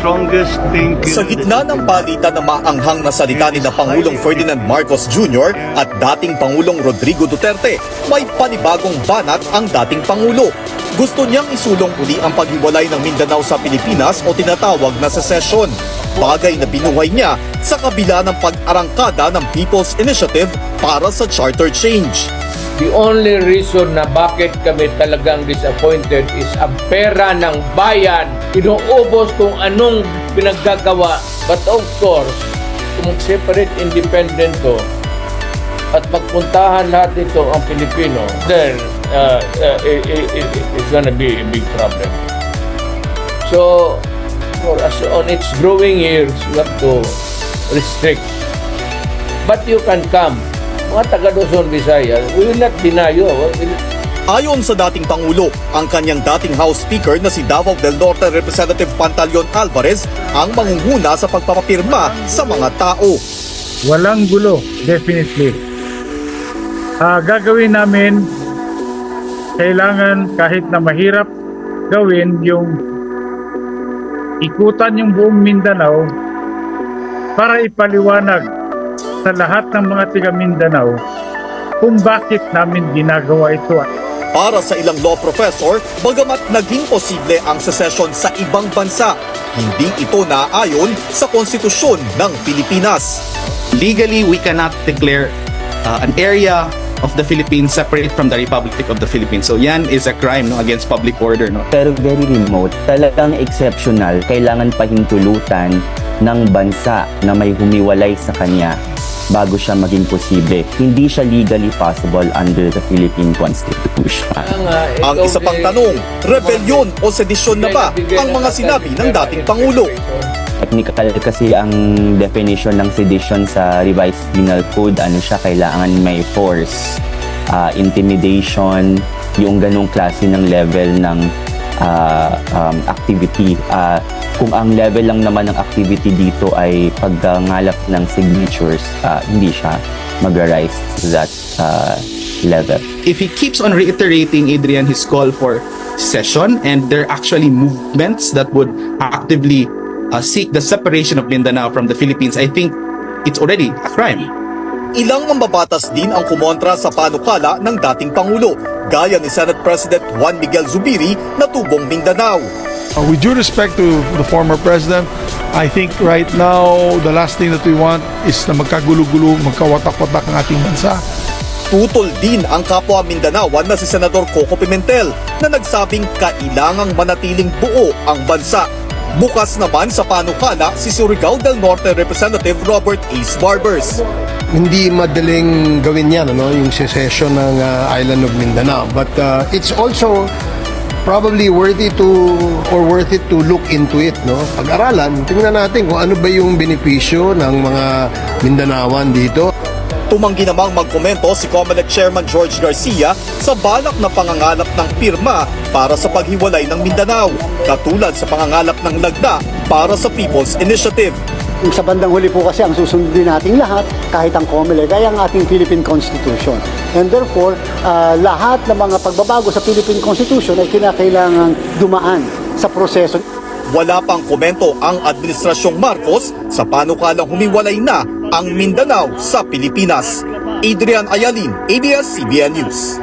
strongest thing. Sa gitna ng palitan na maanghang na salita ni na Pangulong Ferdinand Marcos Jr. at dating Pangulong Rodrigo Duterte, may panibagong banat ang dating Pangulo. Gusto niyang isulong uli ang paghiwalay ng Mindanao sa Pilipinas o tinatawag na secession. Bagay na binuhay niya sa kabila ng pag-arangkada ng People's Initiative para sa charter change. The only reason na bakit kami talagang disappointed is ang pera ng bayan. Inuubos kung anong pinaggagawa. But of course, kung separate independent to at pagpuntahan lahat ito ang Pilipino, then it's gonna be a big problem. So, for us on its growing years, you have to restrict. But you can come. Mga taga Luzon, Visayas, we will not deny you. Ayon sa dating Pangulo, ang kanyang dating House Speaker na si Davao del Norte Representative Pantaleon Alvarez ang mangunguna sa pagpapapirma sa mga tao. Walang gulo, definitely. Gagawin namin, kailangan kahit na mahirap gawin yung ikutan yung buong Mindanao para ipaliwanag sa lahat ng mga tiga Mindanao kung bakit namin ginagawa ito. Para sa ilang law professor, bagamat naging posible ang secession sa ibang bansa, hindi ito naaayon sa konstitusyon ng Pilipinas. Legally, we cannot declare an area of the Philippines separate from the Republic of the Philippines. So yan is a crime against public order. Pero very remote, talagang exceptional, kailangan pahintulutan ng bansa na may humiwalay sa kanya bago siya maging posible. Hindi siya legally possible under the Philippine Constitution. Ang isa pang tanong, rebellion o sedisyon na ba ang mga sinabi ng dating Pangulo? Technical kasi ang definition ng sedition sa revised penal code, kailangan may force, intimidation, yung ganong klase ng level ng activity. Kung ang level lang naman ng activity dito ay paggangalap ng signatures, hindi siya mag-rise to that level. If he keeps on reiterating, Adrian, his call for secession, and there are actually movements that would actively seek the separation of Mindanao from the Philippines, I think it's already a crime. Ilang mambabatas din ang kumontra sa panukala ng dating Pangulo, gaya ni Senate President Juan Miguel Zubiri na tubong Mindanao. With due respect to the former president, I think right now the last thing that we want is na magkagulo-gulo, magkawatak-watak ang ating bansa. Tutol din ang kapwa Mindanaoan na si Senador Coco Pimentel na nagsabing kailangang manatiling buo ang bansa. Bukas naman sa panukala si Surigao del Norte Representative Robert Ace Barbers. Hindi madaling gawin yan, yung secession ng island of Mindanao. But it's also probably worth it to look into it, Pag-aralan, tingnan natin kung ano ba yung benepisyo ng mga Mindanaoan dito. Tumanggi namang magkomento si COMELEC Chairman George Garcia sa balak na pangangalap ng pirma para sa paghiwalay ng Mindanao, katulad sa pangangalap ng lagda para sa People's Initiative. Sa bandang huli po kasi ang susundin nating lahat, kahit ang COMELEC, ay ang ating Philippine Constitution. And therefore, lahat ng mga pagbabago sa Philippine Constitution ay kinakailangang dumaan sa proseso. Wala pang komento ang Administrasyong Marcos sa panukalang humiwalay na ang Mindanao sa Pilipinas. Adrian Ayalin, ABS-CBN News.